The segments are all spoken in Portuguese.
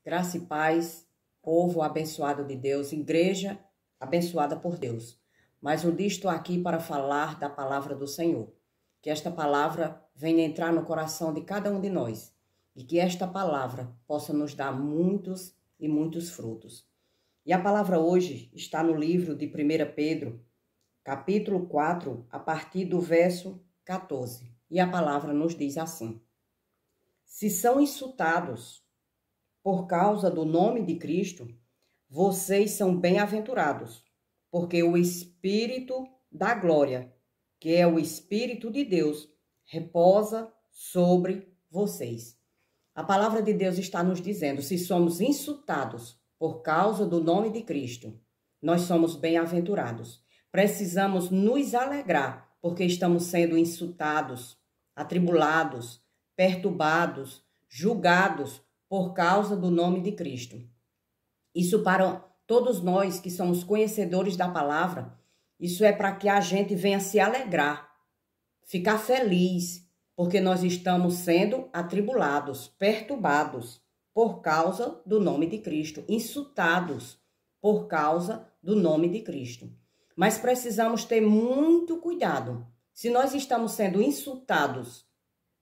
Graça e paz, povo abençoado de Deus, igreja abençoada por Deus. Mais um dia estou aqui para falar da palavra do Senhor. Que esta palavra venha entrar no coração de cada um de nós e que esta palavra possa nos dar muitos e muitos frutos. E a palavra hoje está no livro de 1 Pedro, capítulo 4, a partir do verso 14. E a palavra nos diz assim: se são insultados por causa do nome de Cristo, vocês são bem-aventurados, porque o Espírito da glória, que é o Espírito de Deus, reposa sobre vocês. A palavra de Deus está nos dizendo, se somos insultados por causa do nome de Cristo, nós somos bem-aventurados. Precisamos nos alegrar, porque estamos sendo insultados, atribulados, perturbados, julgados por causa do nome de Cristo. Isso para todos nós que somos conhecedores da palavra, isso é para que a gente venha se alegrar, ficar feliz, porque nós estamos sendo atribulados, perturbados por causa do nome de Cristo, insultados por causa do nome de Cristo. Mas precisamos ter muito cuidado. Se nós estamos sendo insultados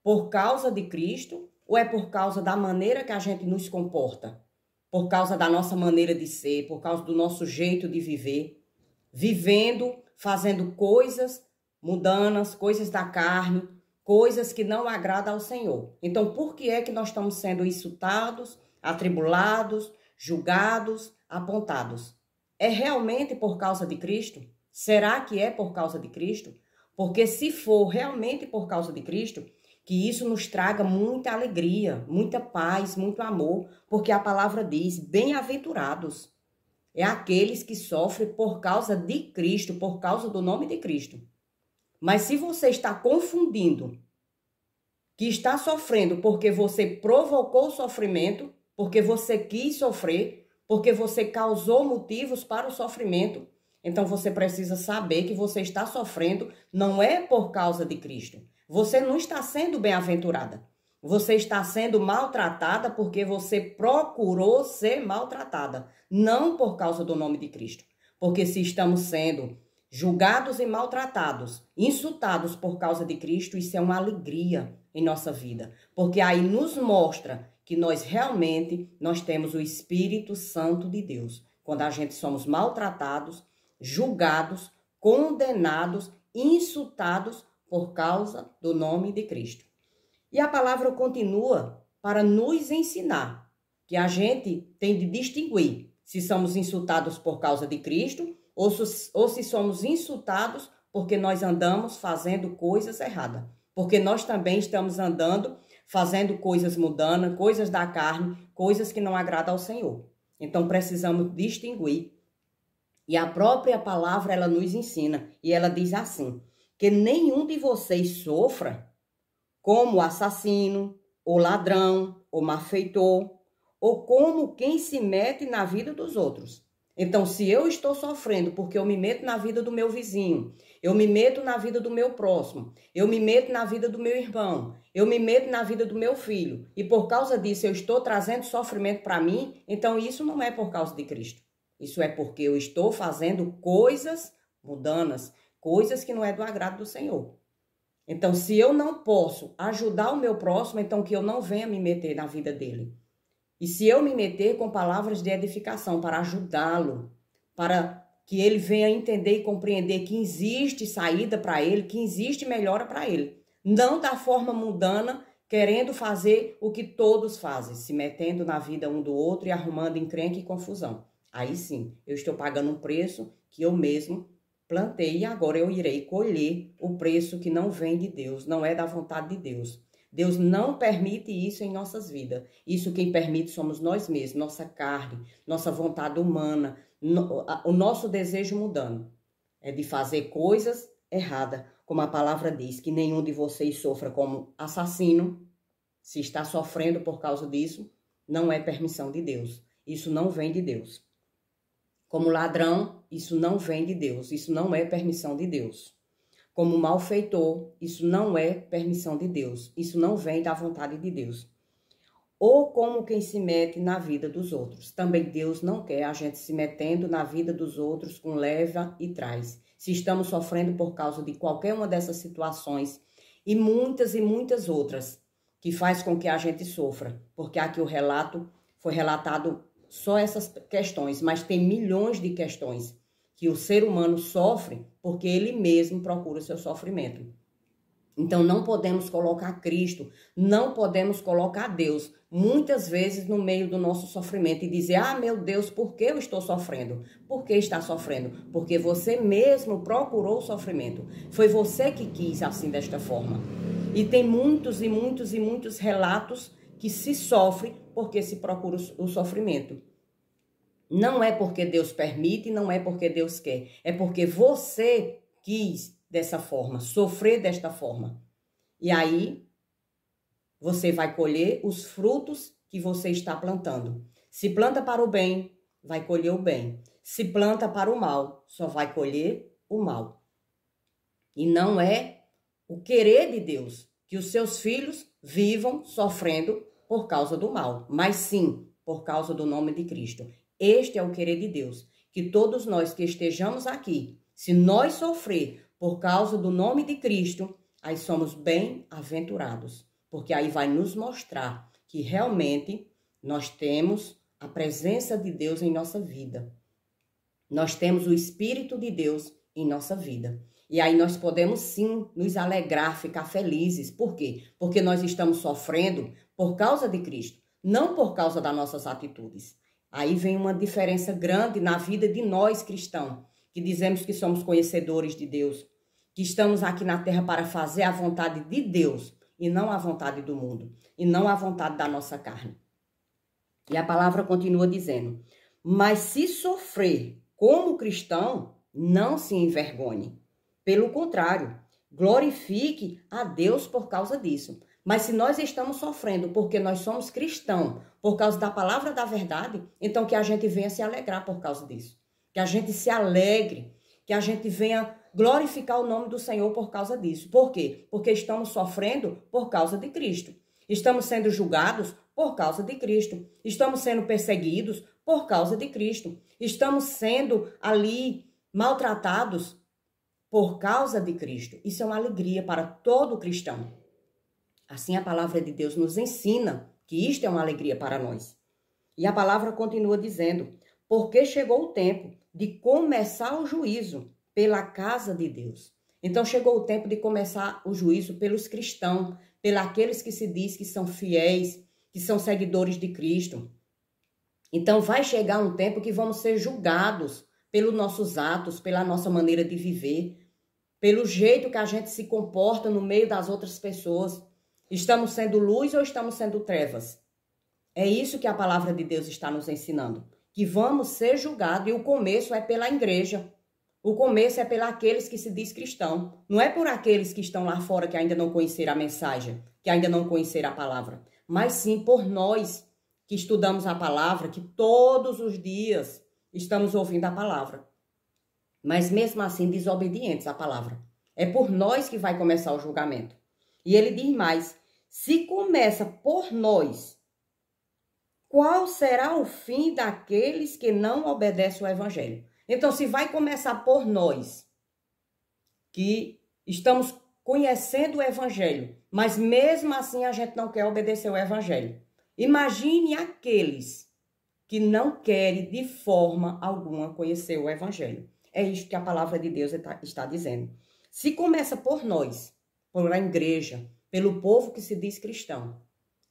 por causa de Cristo, ou é por causa da maneira que a gente nos comporta? Por causa da nossa maneira de ser, por causa do nosso jeito de viver, vivendo, fazendo coisas mundanas, coisas da carne, coisas que não agradam ao Senhor. Então, por que é que nós estamos sendo insultados, atribulados, julgados, apontados? É realmente por causa de Cristo? Será que é por causa de Cristo? Porque se for realmente por causa de Cristo, que isso nos traga muita alegria, muita paz, muito amor, porque a palavra diz, bem-aventurados. É aqueles que sofrem por causa de Cristo, por causa do nome de Cristo. Mas se você está confundindo que está sofrendo porque você provocou o sofrimento, porque você quis sofrer, porque você causou motivos para o sofrimento, então você precisa saber que você está sofrendo não é por causa de Cristo. Você não está sendo bem-aventurada. Você está sendo maltratada porque você procurou ser maltratada, não por causa do nome de Cristo. Porque se estamos sendo julgados e maltratados, insultados por causa de Cristo, isso é uma alegria em nossa vida. Porque aí nos mostra que nós realmente temos o Espírito Santo de Deus. Quando a gente somos maltratados, julgados, condenados, insultados por causa do nome de Cristo. E a palavra continua para nos ensinar que a gente tem de distinguir se somos insultados por causa de Cristo ou se somos insultados porque nós andamos fazendo coisas erradas. Porque nós também estamos andando fazendo coisas mundanas, coisas da carne, coisas que não agradam ao Senhor. Então precisamos distinguir. E a própria palavra ela nos ensina e ela diz assim: que nenhum de vocês sofra como assassino, ou ladrão, ou malfeitor, ou como quem se mete na vida dos outros. Então, se eu estou sofrendo porque eu me meto na vida do meu vizinho, eu me meto na vida do meu próximo, eu me meto na vida do meu irmão, eu me meto na vida do meu filho, e por causa disso eu estou trazendo sofrimento para mim, então isso não é por causa de Cristo. Isso é porque eu estou fazendo coisas mundanas, coisas que não é do agrado do Senhor. Então, se eu não posso ajudar o meu próximo, então que eu não venha me meter na vida dele. E se eu me meter com palavras de edificação para ajudá-lo, para que ele venha entender e compreender que existe saída para ele, que existe melhora para ele. Não da forma mundana, querendo fazer o que todos fazem, se metendo na vida um do outro e arrumando encrenca e confusão. Aí sim, eu estou pagando um preço que eu mesmo plantei e agora eu irei colher o preço que não vem de Deus, não é da vontade de Deus. Deus não permite isso em nossas vidas. Isso quem permite somos nós mesmos, nossa carne, nossa vontade humana, o nosso desejo mudando. É de fazer coisas erradas, como a palavra diz, que nenhum de vocês sofra como assassino. Se está sofrendo por causa disso, não é permissão de Deus. Isso não vem de Deus. Como ladrão, isso não vem de Deus, isso não é permissão de Deus. Como malfeitor, isso não é permissão de Deus, isso não vem da vontade de Deus. ou como quem se mete na vida dos outros. Também Deus não quer a gente se metendo na vida dos outros com leva e traz. Se estamos sofrendo por causa de qualquer uma dessas situações e muitas outras que faz com que a gente sofra, porque aqui o relato foi relatado só essas questões, mas tem milhões de questões que o ser humano sofre porque ele mesmo procura o seu sofrimento. Então, não podemos colocar Cristo, não podemos colocar Deus, muitas vezes no meio do nosso sofrimento e dizer, ah, meu Deus, por que eu estou sofrendo? Por que está sofrendo? Porque você mesmo procurou o sofrimento. Foi você que quis assim, desta forma. E tem muitos relatos que se sofre porque se procura o sofrimento. Não é porque Deus permite, não é porque Deus quer, é porque você quis dessa forma, sofrer desta forma. E aí, você vai colher os frutos que você está plantando. Se planta para o bem, vai colher o bem. Se planta para o mal, só vai colher o mal. E não é o querer de Deus que os seus filhos vivam sofrendo por causa do mal, mas sim por causa do nome de Cristo. Este é o querer de Deus, que todos nós que estejamos aqui, se nós sofrer por causa do nome de Cristo, aí somos bem-aventurados, porque aí vai nos mostrar que realmente nós temos a presença de Deus em nossa vida. Nós temos o Espírito de Deus em nossa vida. E aí nós podemos sim nos alegrar, ficar felizes. Por quê? Porque nós estamos sofrendo por causa de Cristo, não por causa das nossas atitudes. Aí vem uma diferença grande na vida de nós cristãos, que dizemos que somos conhecedores de Deus, que estamos aqui na terra para fazer a vontade de Deus e não a vontade do mundo, e não a vontade da nossa carne. E a palavra continua dizendo, mas se sofrer como cristão, não se envergonhe. Pelo contrário, glorifique a Deus por causa disso. Mas se nós estamos sofrendo porque nós somos cristãos, por causa da palavra da verdade, então que a gente venha se alegrar por causa disso. Que a gente se alegre, que a gente venha glorificar o nome do Senhor por causa disso. Por quê? Porque estamos sofrendo por causa de Cristo. Estamos sendo julgados por causa de Cristo. Estamos sendo perseguidos por causa de Cristo. Estamos sendo ali maltratados por causa de Cristo. Isso é uma alegria para todo cristão. Assim a palavra de Deus nos ensina que isto é uma alegria para nós. E a palavra continua dizendo, porque chegou o tempo de começar o juízo pela casa de Deus. Então chegou o tempo de começar o juízo pelos cristãos, pelos que se diz que são fiéis, que são seguidores de Cristo. Então vai chegar um tempo que vamos ser julgados pelos nossos atos, pela nossa maneira de viver, pelo jeito que a gente se comporta no meio das outras pessoas. Estamos sendo luz ou estamos sendo trevas? É isso que a palavra de Deus está nos ensinando. Que vamos ser julgados e o começo é pela igreja. O começo é pelos aqueles que se diz cristão. Não é por aqueles que estão lá fora que ainda não conheceram a mensagem, que ainda não conheceram a palavra. Mas sim por nós que estudamos a palavra, que todos os dias estamos ouvindo a palavra. Mas mesmo assim desobedientes à palavra. É por nós que vai começar o julgamento. E ele diz mais, se começa por nós, qual será o fim daqueles que não obedecem ao evangelho? Então, se vai começar por nós, que estamos conhecendo o evangelho, mas mesmo assim a gente não quer obedecer ao evangelho. Imagine aqueles que não querem de forma alguma conhecer o evangelho. É isso que a palavra de Deus está dizendo. Se começa por nós, por a igreja, pelo povo que se diz cristão,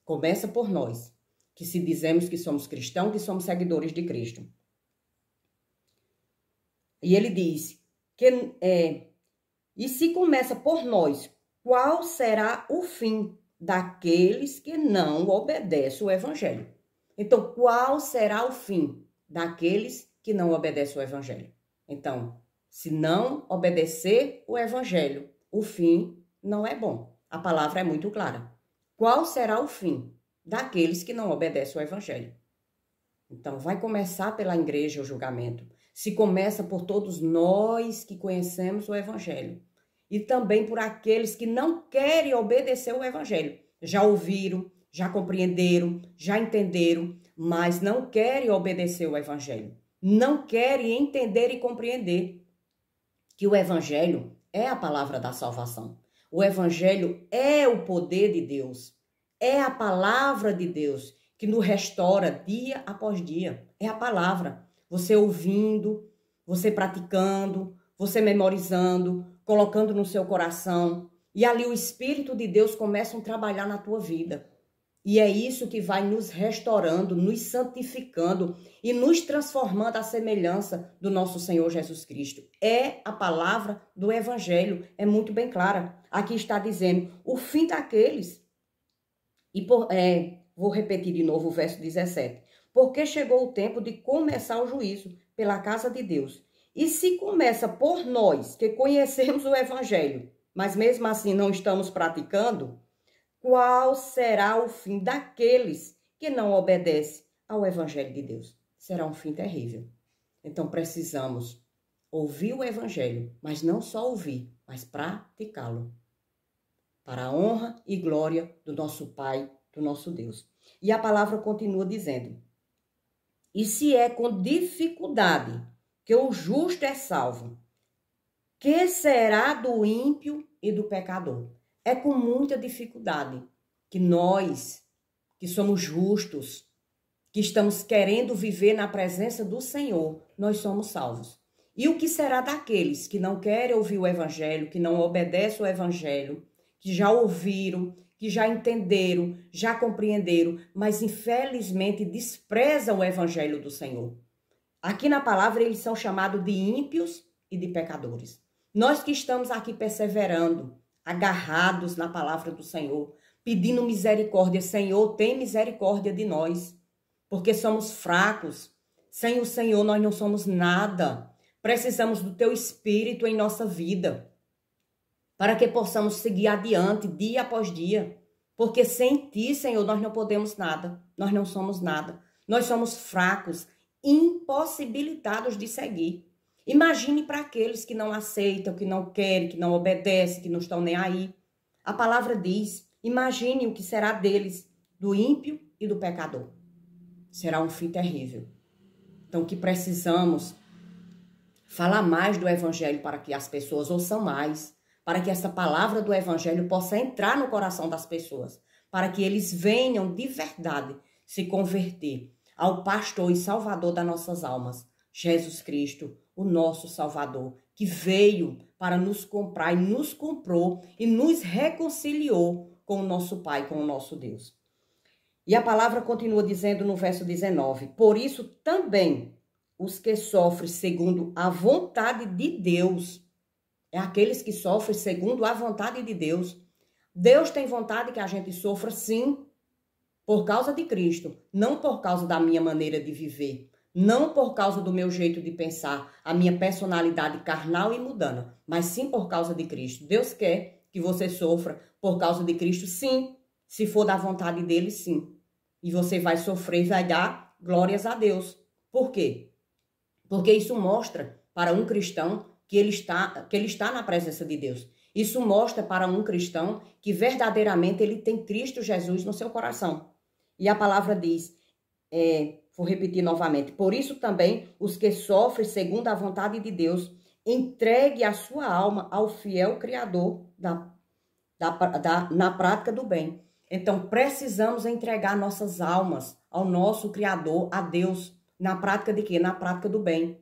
começa por nós, que se dizemos que somos cristãos, que somos seguidores de Cristo. E ele diz, e se começa por nós, qual será o fim daqueles que não obedecem o evangelho? Então, qual será o fim daqueles que não obedecem o evangelho? Então, se não obedecer o evangelho, o fim não é bom. A palavra é muito clara. Qual será o fim daqueles que não obedecem o evangelho? Então, vai começar pela igreja o julgamento. Se começa por todos nós que conhecemos o evangelho. E também por aqueles que não querem obedecer o evangelho. Já ouviram, já compreenderam, já entenderam, mas não querem obedecer o evangelho. Não querem entender e compreender que o evangelho é a palavra da salvação. O evangelho é o poder de Deus. É a palavra de Deus que nos restaura dia após dia. É a palavra. Você ouvindo, você praticando, você memorizando, colocando no seu coração. E ali o Espírito de Deus começa a trabalhar na tua vida. E é isso que vai nos restaurando, nos santificando e nos transformando à semelhança do nosso Senhor Jesus Cristo. É a palavra do Evangelho, é muito bem clara. Aqui está dizendo, o fim daqueles. Vou repetir de novo o verso 17. Porque chegou o tempo de começar o juízo pela casa de Deus. E se começa por nós, que conhecemos o Evangelho, mas mesmo assim não estamos praticando, qual será o fim daqueles que não obedecem ao Evangelho de Deus? Será um fim terrível. Então precisamos ouvir o Evangelho, mas não só ouvir, mas praticá-lo. Para a honra e glória do nosso Pai, do nosso Deus. E a palavra continua dizendo, e se é com dificuldade que o justo é salvo, que será do ímpio e do pecador? É com muita dificuldade que nós, que somos justos, que estamos querendo viver na presença do Senhor, nós somos salvos. E o que será daqueles que não querem ouvir o Evangelho, que não obedecem o Evangelho, que já ouviram, que já entenderam, já compreenderam, mas infelizmente desprezam o Evangelho do Senhor? Aqui na palavra eles são chamados de ímpios e de pecadores. Nós que estamos aqui perseverando, agarrados na palavra do Senhor, pedindo misericórdia. Senhor, tem misericórdia de nós, porque somos fracos. Sem o Senhor nós não somos nada. Precisamos do Teu Espírito em nossa vida, para que possamos seguir adiante dia após dia. Porque sem Ti, Senhor, nós não podemos nada. Nós não somos nada. Nós somos fracos, impossibilitados de seguir. Imagine para aqueles que não aceitam, que não querem, que não obedecem, que não estão nem aí. A palavra diz, imagine o que será deles, do ímpio e do pecador. Será um fim terrível. Então, que precisamos falar mais do Evangelho para que as pessoas ouçam mais, para que essa palavra do Evangelho possa entrar no coração das pessoas, para que eles venham de verdade se converter ao pastor e salvador das nossas almas, Jesus Cristo, o nosso Salvador, que veio para nos comprar e nos comprou e nos reconciliou com o nosso Pai, com o nosso Deus. E a palavra continua dizendo no verso 19, por isso também os que sofrem segundo a vontade de Deus, é aqueles que sofrem segundo a vontade de Deus. Deus tem vontade que a gente sofra, sim, por causa de Cristo, não por causa da minha maneira de viver, não por causa do meu jeito de pensar, a minha personalidade carnal e mundana, mas sim por causa de Cristo. Deus quer que você sofra por causa de Cristo, sim. Se for da vontade dele, sim. E você vai sofrer e vai dar glórias a Deus. Por quê? Porque isso mostra para um cristão que ele está na presença de Deus. Isso mostra para um cristão que verdadeiramente ele tem Cristo Jesus no seu coração. E a palavra diz, vou repetir novamente, por isso também os que sofrem segundo a vontade de Deus, entregue a sua alma ao fiel Criador na prática do bem. Então precisamos entregar nossas almas ao nosso Criador, a Deus, na prática de quê? Na prática do bem.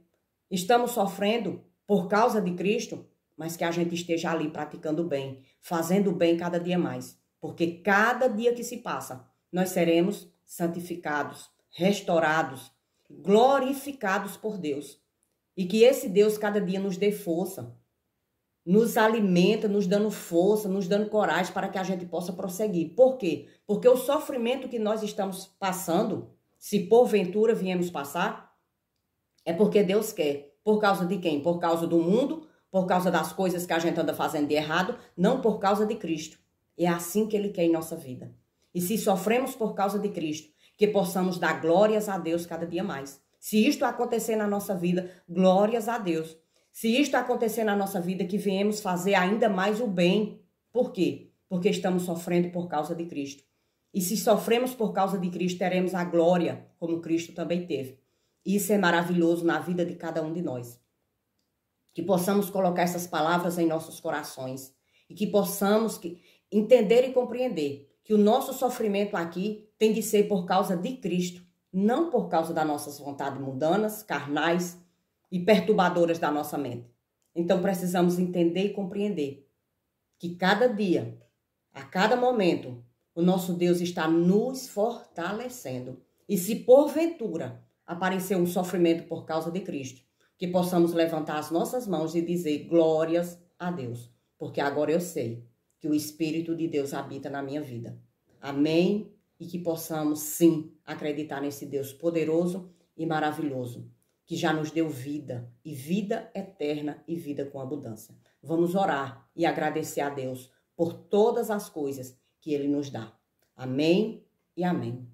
Estamos sofrendo por causa de Cristo, mas que a gente esteja ali praticando o bem, fazendo o bem cada dia mais. Porque cada dia que se passa, nós seremos santificados, restaurados, glorificados por Deus. E que esse Deus cada dia nos dê força, nos alimenta, nos dando força, nos dando coragem para que a gente possa prosseguir. Por quê? Porque o sofrimento que nós estamos passando, se porventura viemos passar, é porque Deus quer. Por causa de quem? Por causa do mundo, por causa das coisas que a gente anda fazendo de errado, não por causa de Cristo. É assim que Ele quer em nossa vida. E se sofremos por causa de Cristo, que possamos dar glórias a Deus cada dia mais. Se isto acontecer na nossa vida, glórias a Deus. Se isto acontecer na nossa vida, que venhamos fazer ainda mais o bem. Por quê? Porque estamos sofrendo por causa de Cristo. E se sofremos por causa de Cristo, teremos a glória, como Cristo também teve. Isso é maravilhoso na vida de cada um de nós. Que possamos colocar essas palavras em nossos corações e que possamos entender e compreender que o nosso sofrimento aqui tem de ser por causa de Cristo, não por causa das nossas vontades mundanas, carnais e perturbadoras da nossa mente. Então precisamos entender e compreender que cada dia, a cada momento, o nosso Deus está nos fortalecendo. E se porventura aparecer um sofrimento por causa de Cristo, que possamos levantar as nossas mãos e dizer glórias a Deus, porque agora eu sei que o Espírito de Deus habita na minha vida. Amém? E que possamos, sim, acreditar nesse Deus poderoso e maravilhoso, que já nos deu vida, e vida eterna e vida com abundância. Vamos orar e agradecer a Deus por todas as coisas que Ele nos dá. Amém e amém.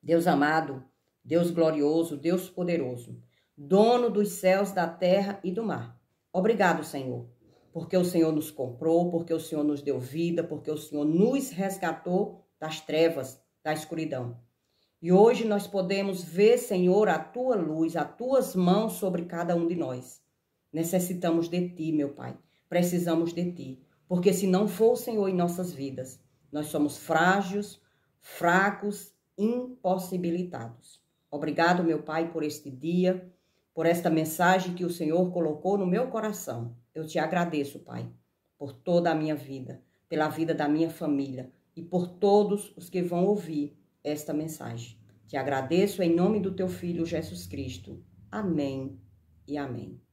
Deus amado, Deus glorioso, Deus poderoso, dono dos céus, da terra e do mar. Obrigado, Senhor, porque o Senhor nos comprou, porque o Senhor nos deu vida, porque o Senhor nos resgatou das trevas, da escuridão. E hoje nós podemos ver, Senhor, a Tua luz, as Tuas mãos sobre cada um de nós. Necessitamos de Ti, meu Pai. Precisamos de Ti, porque se não for o Senhor em nossas vidas, nós somos frágeis, fracos, impossibilitados. Obrigado, meu Pai, por este dia, por esta mensagem que o Senhor colocou no meu coração. Eu te agradeço, Pai, por toda a minha vida, pela vida da minha família e por todos os que vão ouvir esta mensagem. Te agradeço em nome do Teu Filho Jesus Cristo. Amém e amém.